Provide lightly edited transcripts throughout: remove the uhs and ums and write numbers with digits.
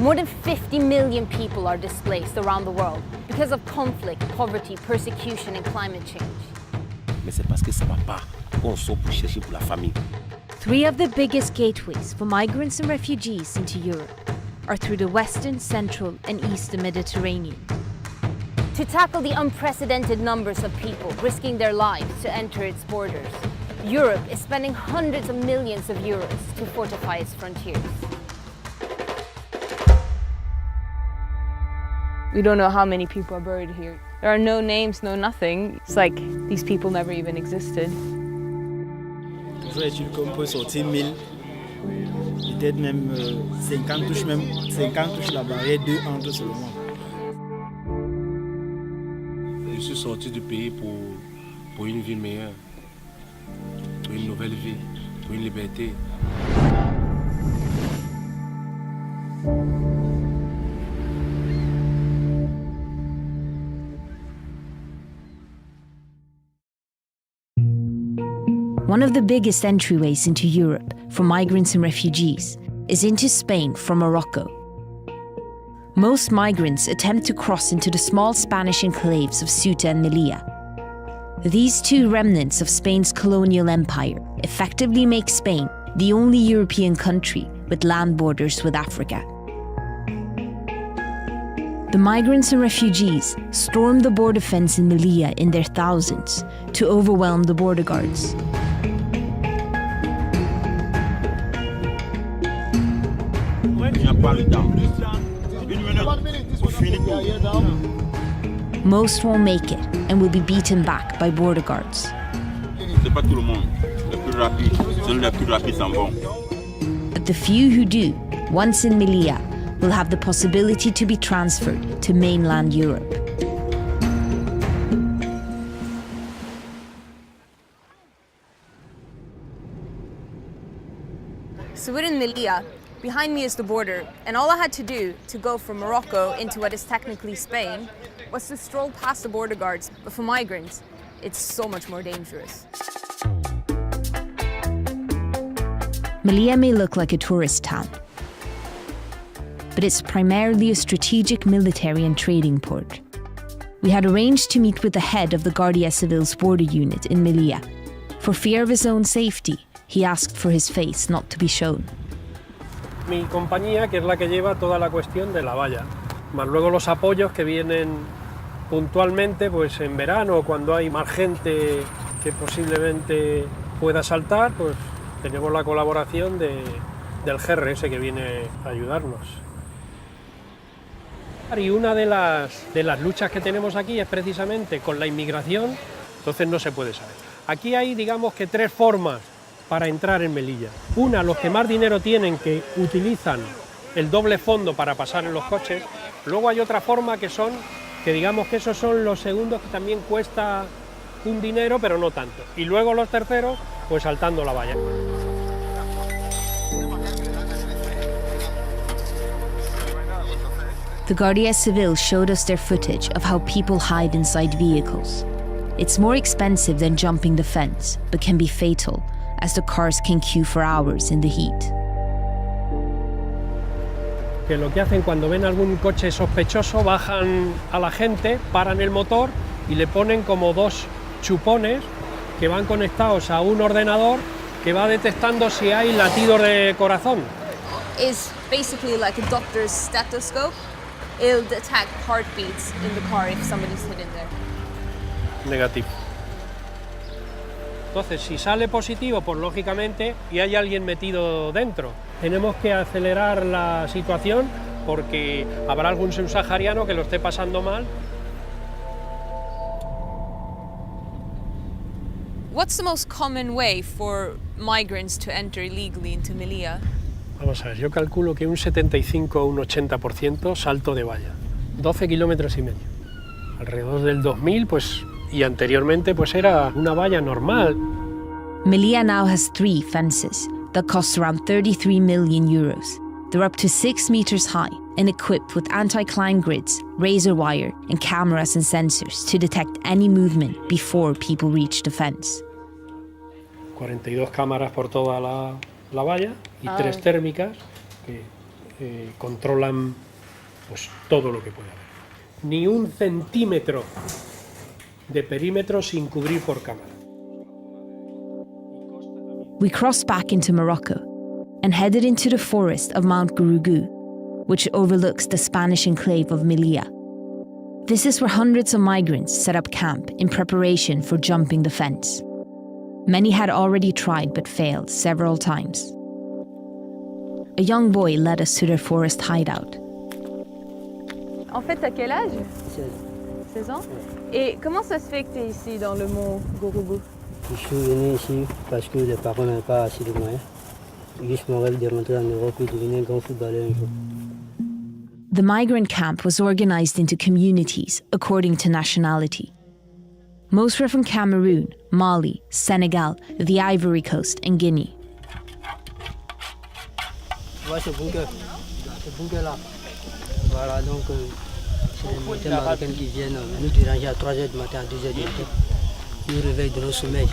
More than 50 million people are displaced around the world because of conflict, poverty, persecution, and climate change. Mais c'est parce que ça va pas qu'on sort pour chercher pour la famille. 3 of the biggest gateways for migrants and refugees into Europe are through the Western, Central, and Eastern Mediterranean. To tackle the unprecedented numbers of people risking their lives to enter its borders, Europe is spending hundreds of millions of euros to fortify its frontiers. We don't know how many people are buried here. There are no names, no nothing. It's like these people never even existed. Aujourd'hui, on peut sortir 1000, peut-être même 50 touches la barrière, 2 entre seulement. Je suis sorti du pays pour une vie meilleure, pour une nouvelle vie, pour une liberté. One of the biggest entryways into Europe for migrants and refugees is into Spain from Morocco. Most migrants attempt to cross into the small Spanish enclaves of Ceuta and Melilla. These 2 remnants of Spain's colonial empire effectively make Spain the only European country with land borders with Africa. The migrants and refugees stormed the border fence in Melilla in their thousands to overwhelm the border guards. Most won't make it and will be beaten back by border guards. But the few who do, once in Melilla, will have the possibility to be transferred to mainland Europe. So we're in Melilla. Behind me is the border, and all I had to do to go from Morocco into what is technically Spain was to stroll past the border guards, but for migrants, it's so much more dangerous. Melilla may look like a tourist town, but it's primarily a strategic military and trading port. We had arranged to meet with the head of the Guardia Civil's border unit in Melilla. For fear of his own safety, he asked for his face not to be shown. Mi compañía, que es la que lleva toda la cuestión de la valla, más luego los apoyos que vienen puntualmente pues en verano, cuando hay más gente que posiblemente pueda saltar, pues tenemos la colaboración del GRS que viene a ayudarnos. Y una de las luchas que tenemos aquí es precisamente con la inmigración, entonces no se puede saber. Aquí hay, digamos que 3 formas para entrar en Melilla. Una, los que más dinero tienen, que utilizan el doble fondo para pasar en los coches. Luego hay otra forma que digamos que esos son los segundos, que también cuesta un dinero, pero no tanto. Y luego los terceros, pues saltando la valla. The Guardia Civil showed us their footage of how people hide inside vehicles. It's more expensive than jumping the fence, but can be fatal, as the cars can queue for hours in the heat. Que lo que hacen cuando ven algún coche sospechoso, bajan a la gente, paran el motor y le ponen como 2 chupones que van conectados a un ordenador que va detectando si hay latidos de corazón. It's basically like a doctor's stethoscope. It'll detect heartbeats in the car if somebody's hidden there. Negativo. Entonces, si sale positivo, pues lógicamente, y hay alguien metido dentro, tenemos que acelerar la situación porque habrá algún subsahariano que lo esté pasando mal. What's the most common way for migrants to enter illegally into Melilla? Vamos a ver, yo calculo que un 75 o un 80% salto de valla, 12 kilómetros y medio. Alrededor del 2000, pues, y anteriormente, pues era una valla normal. Melilla now has 3 fences that cost around 33 million euros. They're up to 6 meters high and equipped with anti-climb grids, razor wire, and cameras and sensors to detect any movement before people reach the fence. 42 cámaras por toda la valla y 3 térmicas que controlan pues, todo lo que puede haber. Ni un centímetro de perímetro sin cubrir por cámara. We crossed back into Morocco and headed into the forest of Mount Gurugu, which overlooks the Spanish enclave of Melilla. This is where hundreds of migrants set up camp in preparation for jumping the fence. Many had already tried but failed several times. A young boy led us to their forest hideout. En fait, t'as quel âge? 16. 16 ans? Et comment ça se fait que t'es ici dans le mont Gurugu? Je suis venu ici parce que les parents n'avaient pas assez de moyens. Juste mon rêve de rentrer en Europe et devenir un grand footballeur un jour. The migrant camp was organized into communities according to nationality. Most were from Cameroon, Mali, Senegal, the Ivory Coast, and Guinea. Voilà ce bunker là. Voilà donc c'est les militaires marocains qui viennent nous déranger à 3h du matin, à 2h du matin. Ils nous réveillent de nos sommeils.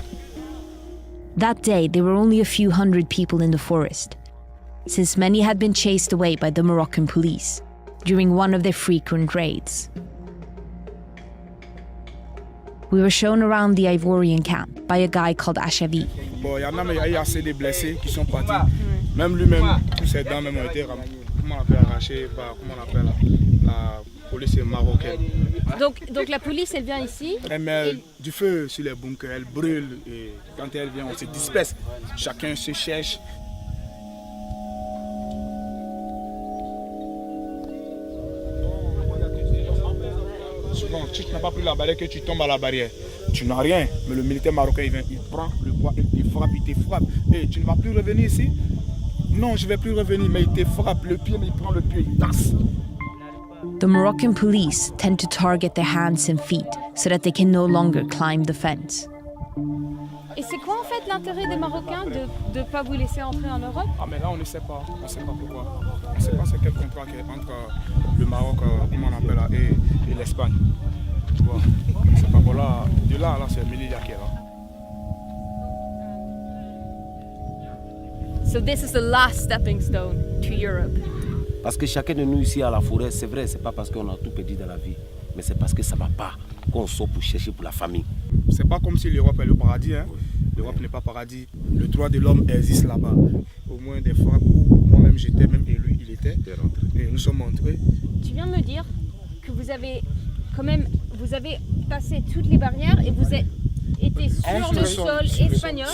That day, there were only a few hundred people in the forest, since many had been chased away by the Moroccan police during one of their frequent raids. We were shown around the Ivorian camp by a guy called Ashavi. Bon, il y en a, mais il y a eu assez de blessés qui sont partis. Même lui-même, tous ses dents même ont été arrachées par, la police marocaine. Donc la police, elle vient ici. Elle met du feu sur les bunkers, elle brûle et quand elle vient, on se disperse. Chacun se cherche. Souvent, si tu n'as pas pris la barrière, que tu tombes à la barrière, tu n'as rien. Mais le militaire marocain, il vient, il prend le poids, il te frappe. Et tu ne vas plus revenir ici? Non, je ne vais plus revenir, mais il te frappe le pied, mais il prend le pied, il tasse. The Moroccan police tend to target their hands and feet so that they can no longer climb the fence. Et c'est quoi en fait l'intérêt des Marocains de ne pas vous laisser entrer en Europe? Ah mais là on ne sait pas, on ne sait pas pourquoi. On ne sait pas c'est quel contrat qui est entre le Maroc, comment on appelle là, et l'Espagne. Tu vois, on ne sait pas, voilà, de là c'est Melilla qui est là. So this is the last stepping stone to Europe. Parce que chacun de nous ici à la forêt, c'est vrai, c'est pas parce qu'on a tout perdu dans la vie, mais c'est parce que ça va pas qu'on sort pour chercher pour la famille. C'est pas comme si l'Europe est le paradis, hein. L'Europe n'est pas paradis. Le droit de l'homme existe là-bas. Au moins des fois où moi-même j'étais, même et lui il était, et nous sommes entrés. Tu viens de me dire que vous avez passé toutes les barrières et vous êtes été sur le sol espagnol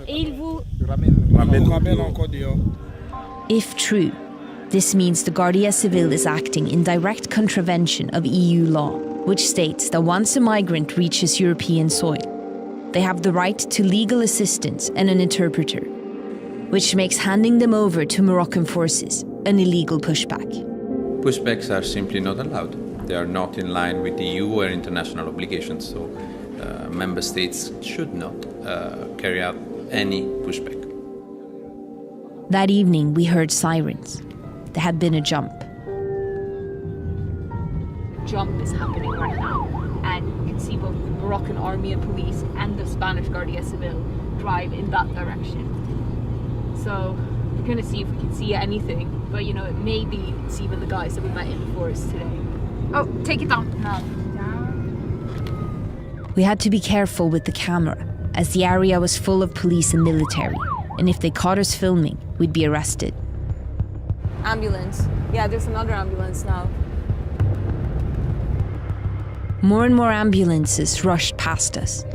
et ils vous ramènent encore dehors. If true, this means the Guardia Civil is acting in direct contravention of EU law, which states that once a migrant reaches European soil, they have the right to legal assistance and an interpreter, which makes handing them over to Moroccan forces an illegal pushback. Pushbacks are simply not allowed. They are not in line with EU or international obligations, so member states should not carry out any pushback. That evening, we heard sirens. There had been a jump. Jump is happening right now, and you can see both the Moroccan army and police and the Spanish Guardia Civil drive in that direction. So we're going to see if we can see anything, but you know, it may be it's even the guys that we met in the forest today. Oh, take it down. No. We had to be careful with the camera, as the area was full of police and military, and if they caught us filming, we'd be arrested. Ambulance. Yeah, there's another ambulance now. More and more ambulances rushed past us.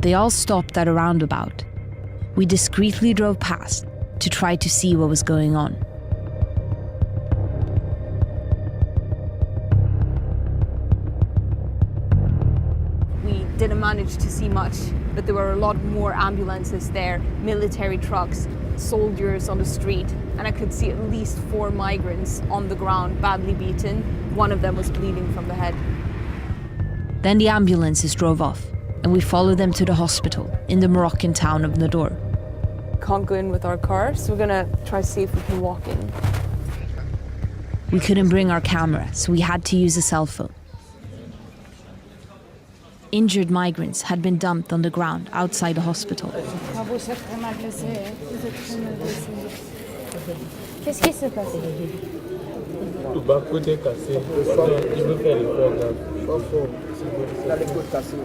They all stopped at a roundabout. We discreetly drove past to try to see what was going on. We didn't manage to see much, but there were a lot more ambulances there, military trucks, soldiers on the street, and I could see at least 4 migrants on the ground, badly beaten. One of them was bleeding from the head. Then the ambulances drove off, and we followed them to the hospital in the Moroccan town of Nador. Can't go in with our car, so we're gonna try to see if we can walk in. We couldn't bring our camera, so we had to use a cell phone. injured migrants had been dumped on the ground outside the hospital. Qu'est-ce qui s'est passé? Le barcode est cassé. Il veut faire l'effort grave. Il a les côtes cassées.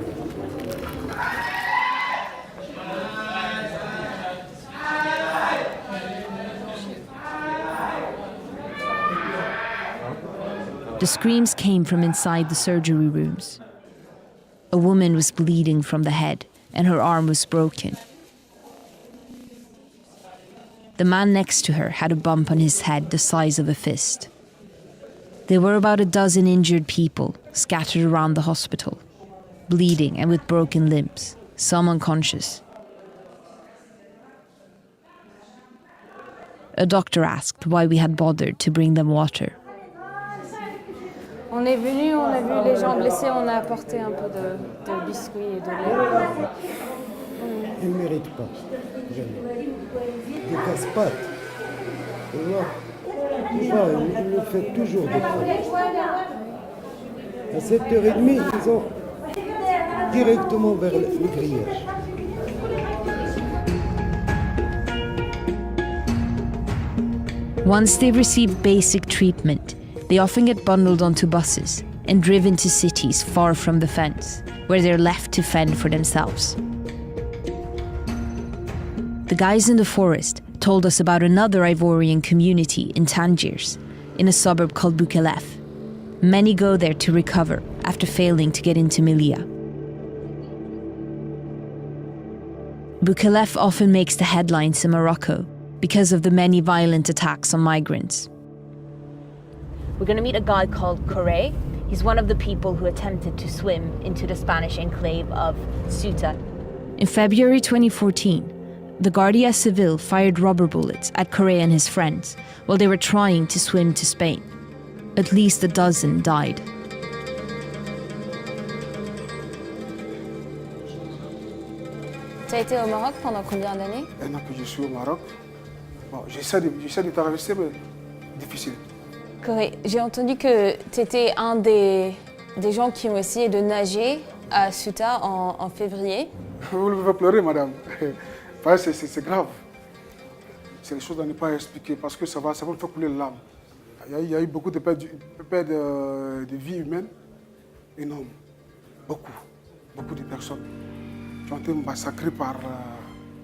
The screams came from inside the surgery rooms. A woman was bleeding from the head and her arm was broken. The man next to her had a bump on his head the size of a fist. There were about a dozen injured people scattered around the hospital, bleeding and with broken limbs, some unconscious. A doctor asked why we had bothered to bring them water. On est venu, on a vu les gens blessés, on a apporté un peu de biscuits et de lait. Il ne mérite pas. Des casse-pattes. Tu vois, il le fait toujours des fois. À 7h30, ils ont directement vers le grillage. Once they've received basic treatment, they often get bundled onto buses and driven to cities far from the fence, where they're left to fend for themselves. The guys in the forest told us about another Ivorian community in Tangiers, in a suburb called Bukelef. Many go there to recover after failing to get into Melilla. Bukelef often makes the headlines in Morocco because of the many violent attacks on migrants. We're going to meet a guy called Corre. He's one of the people who attempted to swim into the Spanish enclave of Ceuta. In February 2014, the Guardia Civil fired rubber bullets at Corre and his friends while they were trying to swim to Spain. At least a dozen died. Tu as été au Maroc pendant combien d'années? Maintenant que je suis au Maroc, bon, j'essaie de traverser, mais difficile. Corée, j'ai entendu que tu étais un des gens qui ont essayé de nager à Ceuta en février. Vous ne pouvez pleurer, madame. C'est grave. C'est des choses à ne pas expliquer parce que ça va me faire couler les larmes. Il y a eu beaucoup de pertes de vie humaine énormes. Beaucoup de personnes qui ont été massacrées par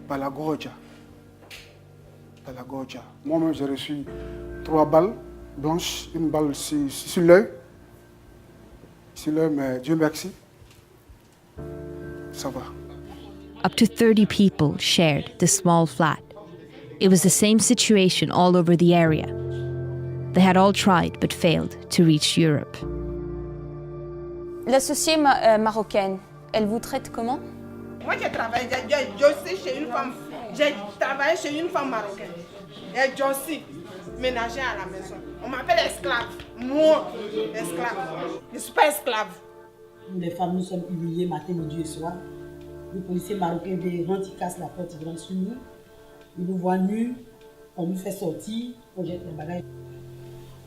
la Goja. Moi-même, j'ai reçu 3 balles blanches, une balle sur l'œil. Mais Dieu merci, ça va. Up to 30 people shared the small flat. It was the same situation all over the area. They had all tried but failed to reach Europe. L'associée marocaine, elle vous traite comment? Moi, j'ai travaillé chez une femme marocaine. Et je suis ménagère à la maison. On m'appelle esclave. Moi, esclave. Je ne suis pas esclave. Nous, les femmes, nous sommes humiliées matin, midi et soir. Le policier marocain rentre, il casse la porte, il rentre sur nous. Il nous voit nus, on nous fait sortir, on jette les bagages.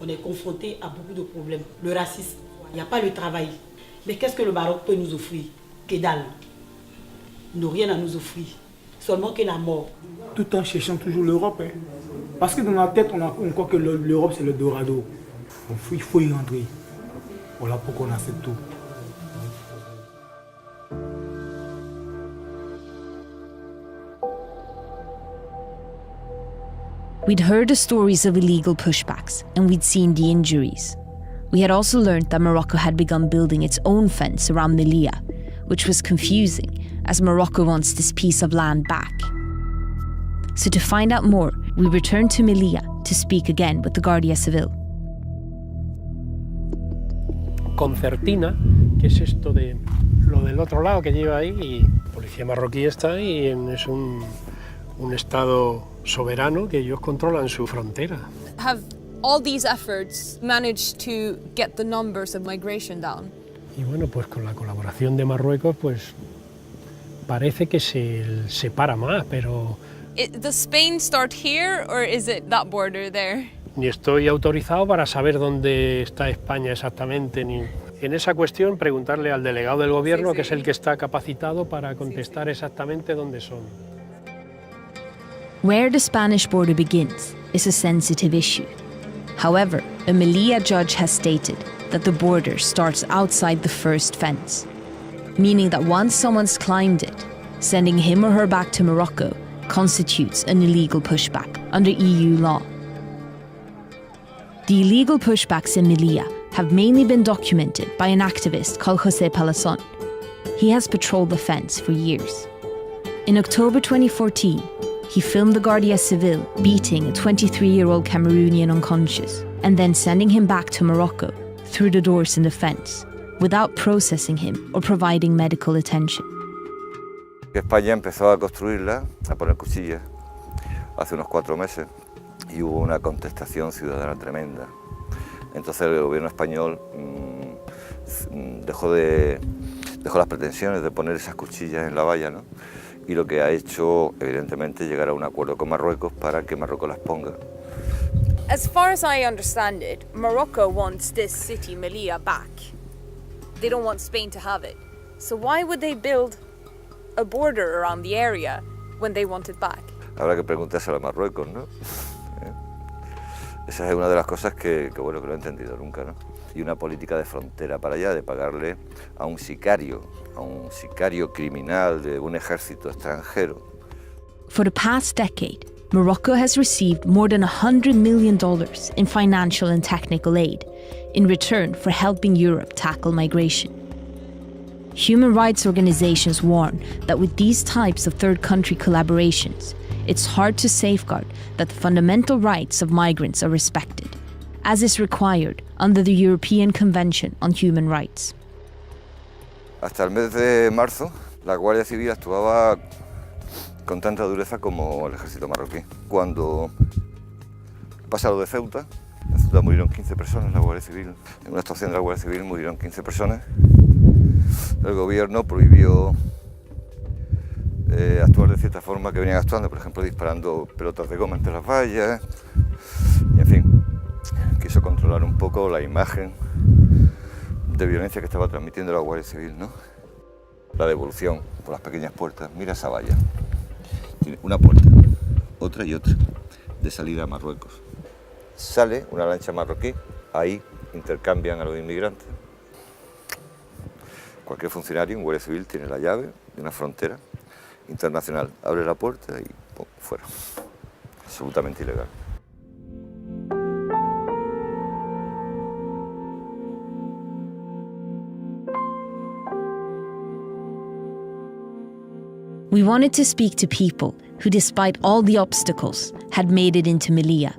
On est confronté à beaucoup de problèmes. Le racisme, il n'y a pas le travail. Mais qu'est-ce que le Maroc peut nous offrir? Que dalle. Ils n'ont rien à nous offrir. Seulement que la mort. Tout en cherchant toujours l'Europe. Hein. Parce que dans la tête, on croit que l'Europe, c'est le Dorado. Il faut y rentrer. Voilà pourquoi on accepte tout. We'd heard the stories of illegal pushbacks and we'd seen the injuries. We had also learned that Morocco had begun building its own fence around Melilla, which was confusing as Morocco wants this piece of land back. So to find out more, we returned to Melilla to speak again with the Guardia Civil. Concertina, que es esto de lo del otro lado que lleva ahí, y la policía marroquí está ahí, es un estado soberano que ellos controlan su frontera. Have all these efforts managed to get the numbers of migration down? Y bueno, pues con la colaboración de Marruecos, pues parece que se separa más, pero... Does Spain start here or is it that border there? Ni estoy autorizado para saber dónde está España exactamente, ni... en esa cuestión preguntarle al delegado del gobierno, que es el que está capacitado para contestar exactamente dónde son. Where the Spanish border begins is a sensitive issue. However, a Melilla judge has stated that the border starts outside the first fence, meaning that once someone's climbed it, sending him or her back to Morocco constitutes an illegal pushback under EU law. The illegal pushbacks in Melilla have mainly been documented by an activist called José Palazón. He has patrolled the fence for years. In October 2014, he filmed the Guardia Civil beating a 23-year-old Cameroonian unconscious and then sending him back to Morocco through the doors in the fence without processing him or providing medical attention. España empezó a construirla, a poner cuchillas, hace unos 4 meses y hubo una contestación ciudadana tremenda. Entonces el gobierno español dejó las pretensiones de poner esas cuchillas en la valla, ¿no? Y lo que ha hecho, evidentemente, llegar a un acuerdo con Marruecos para que Marruecos las ponga. As far as I understand it, Morocco wants this city, Melilla, back. They don't want Spain to have it. So why would they build a border around the area when they want it back? Habrá que preguntárselo a Marruecos, ¿no? Esa es una de las cosas que no he entendido nunca, ¿no? Y una política de frontera para allá, de pagarle a un sicario criminal de un ejército extranjero. For the past decade, Morocco has received more than $100 million in financial and technical aid in return for helping Europe tackle migration. Human rights organizations warn that with these types of third country collaborations, it's hard to safeguard that the fundamental rights of migrants are respected, as is required under the European Convention on Human Rights. Hasta el mes de marzo, la Guardia Civil actuaba con tanta dureza como el ejército marroquí. Cuando pasa lo de Ceuta, en Ceuta murieron 15 personas en la Guardia Civil. En una estación de la Guardia Civil murieron 15 personas. El gobierno prohibió actuar de cierta forma que venían actuando, por ejemplo, disparando pelotas de goma entre las vallas. Y en fin, quiso controlar un poco la imagen de violencia que estaba transmitiendo la Guardia Civil, ¿no? La devolución por las pequeñas puertas. Mira esa valla. Tiene una puerta, otra y otra, de salida a Marruecos. Sale una lancha marroquí, ahí intercambian a los inmigrantes. Cualquier funcionario en Guardia Civil tiene la llave de una frontera internacional. Abre la puerta y ¡pum!, fuera. Absolutamente ilegal. We wanted to speak to people who, despite all the obstacles, had made it into Melilla.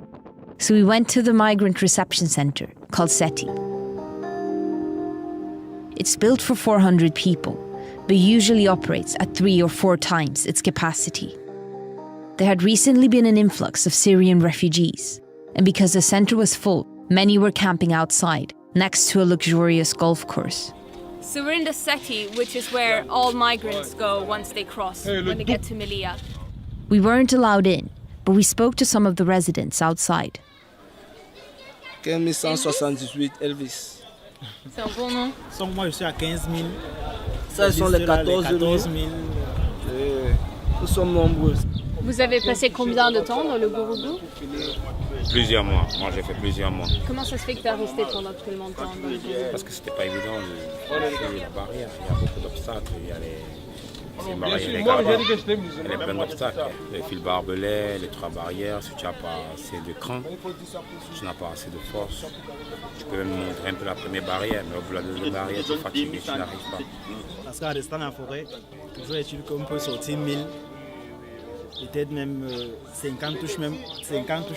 So we went to the migrant reception center called SETI. It's built for 400 people, but usually operates at 3 or 4 times its capacity. There had recently been an influx of Syrian refugees, and because the center was full, many were camping outside, next to a luxurious golf course. So we're in the SETI, which is where all migrants go once they cross, when they get to Melilla. We weren't allowed in, but we spoke to some of the residents outside. 1578 Elvis. C'est un bon nom. Moi, je suis à 15 000. Ça, ce sont les 14 000. Nous sommes nombreux. Vous avez passé combien de temps dans le Gourougou? Plusieurs mois. Moi, j'ai fait plusieurs mois. Comment ça se fait que tu as resté pendant tellement de temps dans le Gourougou? Parce que c'était pas évident. Il y a la barrière, il y a beaucoup d'obstacles. Il y a les barrières légales. Il y a plein d'obstacles. Les fils barbelés, les 3 barrières. Si tu n'as pas assez de cran, si tu n'as pas assez de force, tu peux même montrer un peu la première barrière, mais au bout de la deuxième barrière, tu es fatigué, tu n'arrives pas. Parce qu'en restant dans la forêt, toujours est-il qu'on peut sortir 1000. Peut-être même 50 touches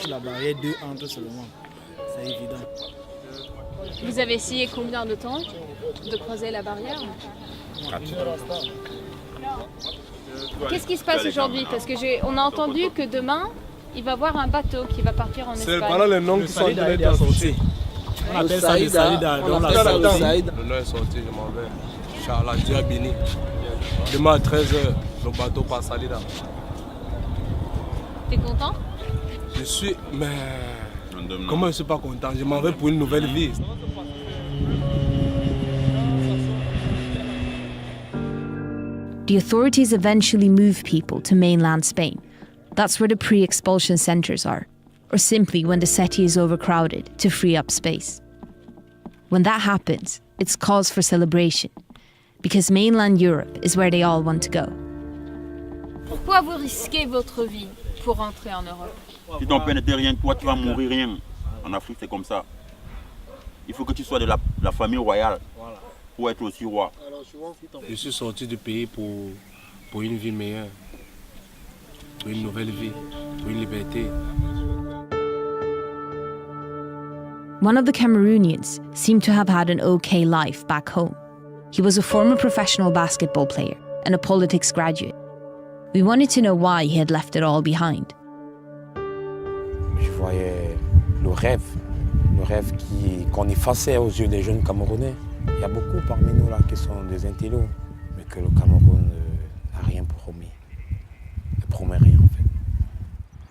la barrière, 2 entre seulement. C'est évident. Vous avez essayé combien de temps de croiser la barrière? 4. Qu'est-ce qui se passe aujourd'hui? Parce que on a entendu que demain, il va y avoir un bateau qui va partir en Espagne. C'est pendant les noms qui sont en train d'être sortis. On appelle ça des Saïda. Le nom est sorti, je m'en vais. Inch'Allah, Dieu a béni. Demain à 13h, le bateau passe à Salida. T'es content? Je suis, mais comment je ne suis pas content? Je m'en vais pour une nouvelle vie. the authorities eventually move people to mainland Spain. That's where the pre-expulsion centres are, or simply when the city is overcrowded to free up space. When that happens, it's cause for celebration, because mainland Europe is where they all want to go. Pourquoi vous risquez votre vie pour rentrer en Europe? Si ton père n'était rien, toi tu vas mourir rien. En Afrique c'est comme ça. Il faut que tu sois de la famille royale pour être aussi roi. Je suis sorti du pays pour une vie meilleure, pour une nouvelle vie, pour une liberté. One of the Cameroonians seemed to have had an okay life back home. He was a former professional basketball player and a politics graduate. We wanted to know why he had left it all behind. Je voyais le rêve qu'on effaçait aux yeux des jeunes Camerounais. Il y a beaucoup parmi nous là qui sont des intellos, mais que le Cameroun n'a rien promis. Ne promet rien en fait.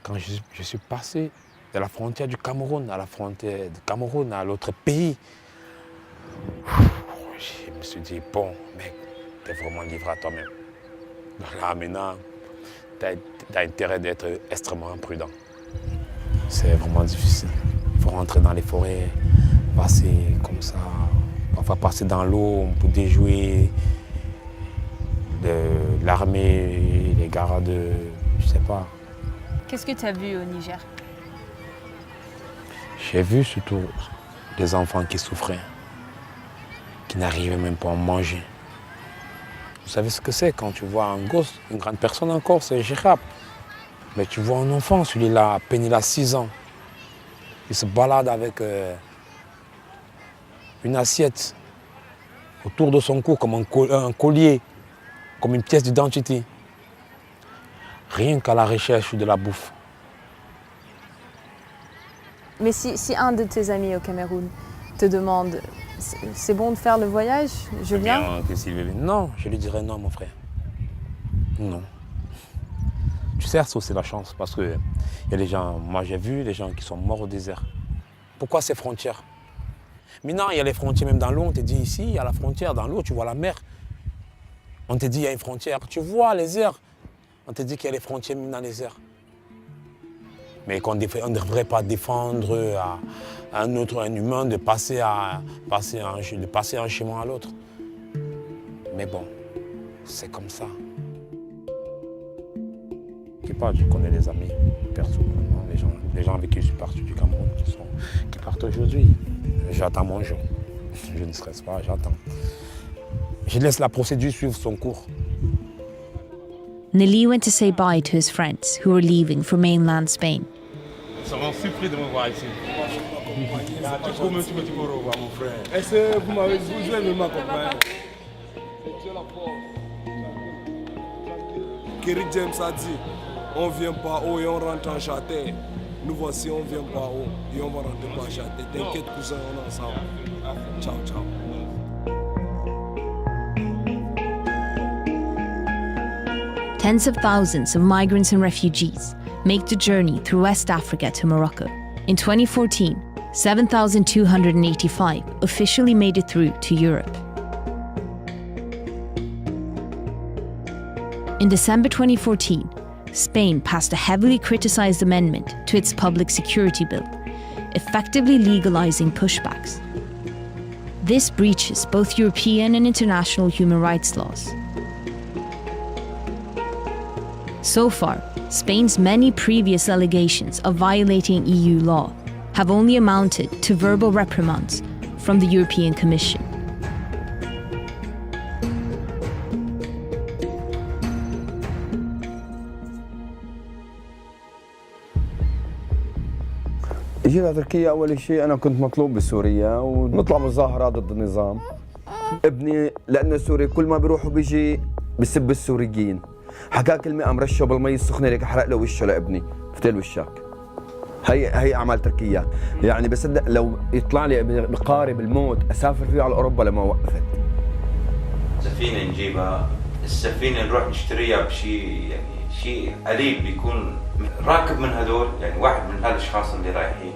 Quand je suis passé de la frontière du Cameroun à la frontière du Cameroun à l'autre pays, je me suis dit, bon mec, t'es vraiment livré à toi-même. Là maintenant, t'as intérêt d'être extrêmement prudent. C'est vraiment difficile. Il faut rentrer dans les forêts, passer comme ça, parfois passer dans l'eau pour déjouer l'armée, les gardes, je sais pas. Qu'est-ce que tu as vu au Niger? J'ai vu surtout des enfants qui souffraient, qui n'arrivaient même pas à manger. Vous savez ce que c'est quand tu vois un gosse, une grande personne encore, c'est gérable. Mais tu vois un enfant, celui-là, à peine il a 6 ans. Il se balade avec une assiette autour de son cou comme un collier, comme une pièce d'identité. Rien qu'à la recherche de la bouffe. Mais si un de tes amis au Cameroun te demande c'est bon de faire le voyage, je viens? Non, je lui dirais non mon frère. Non. Tu sais, ça c'est la chance parce que il y a des gens, moi j'ai vu des gens qui sont morts au désert. Pourquoi ces frontières? Maintenant, il y a les frontières même dans l'eau, on te dit ici, il y a la frontière dans l'eau, tu vois la mer. On te dit il y a une frontière, tu vois les airs. On te dit qu'il y a les frontières même dans les airs. Mais qu'on ne devrait pas défendre à un humain de passer un chemin à l'autre. Mais bon, c'est comme ça. Je connais des amis, personnellement, les gens avec qui je suis parti du Cameroun, qui partent aujourd'hui. J'attends mon jour. Je ne stresse pas, j'attends. Je laisse la procédure suivre son cours. Nelly went to say bye to his friends who were leaving for mainland Spain. Ils seront surpris de me voir ici. Tu peux me revoir, mon frère. Est-ce que vous m'avez dit, vous allez m'accompagner? Kerry James a dit, on vient par haut et on rentre en châtain. Nous voici, on vient par haut et on va rentrer par châtain. T'inquiète, cousin, on est ensemble. Ciao, ciao. Tens of thousands of migrants and refugees make the journey through West Africa to Morocco. In 2014, 7,285 officially made it through to Europe. In December 2014, Spain passed a heavily criticised amendment to its public security bill, effectively legalising pushbacks. This breaches both European and international human rights laws. So far, Spain's many previous allegations of violating EU law have only amounted to verbal reprimands from the European Commission. جينا تركيا أول شيء أنا كنت مطلوب بسوريا ونطلع مظاهرة ضد النظام. ابني لأنه سوري كل ما بيروح وبيجي بسب السوريين. حكى كلمة قام رشه بالمي السخنة ليك حرق له وشه لابني، فتل وشك. هي أعمال تركيا، يعني بصدق لو يطلع لي بقارب الموت أسافر فيه على أوروبا لما وقفت. سفينة نجيبها، السفينة نروح نشتريها بشيء يعني شيء قريب بيكون راكب من هدول، يعني واحد من هالاشخاص اللي رايحين.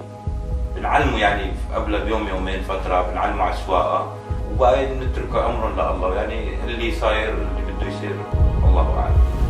بنعلمه يعني قبل بيوم يومين فترة بنعلمه على السواقة وبعدين نتركه أمرا لله، يعني اللي صاير اللي بده يصير. والله أعلم.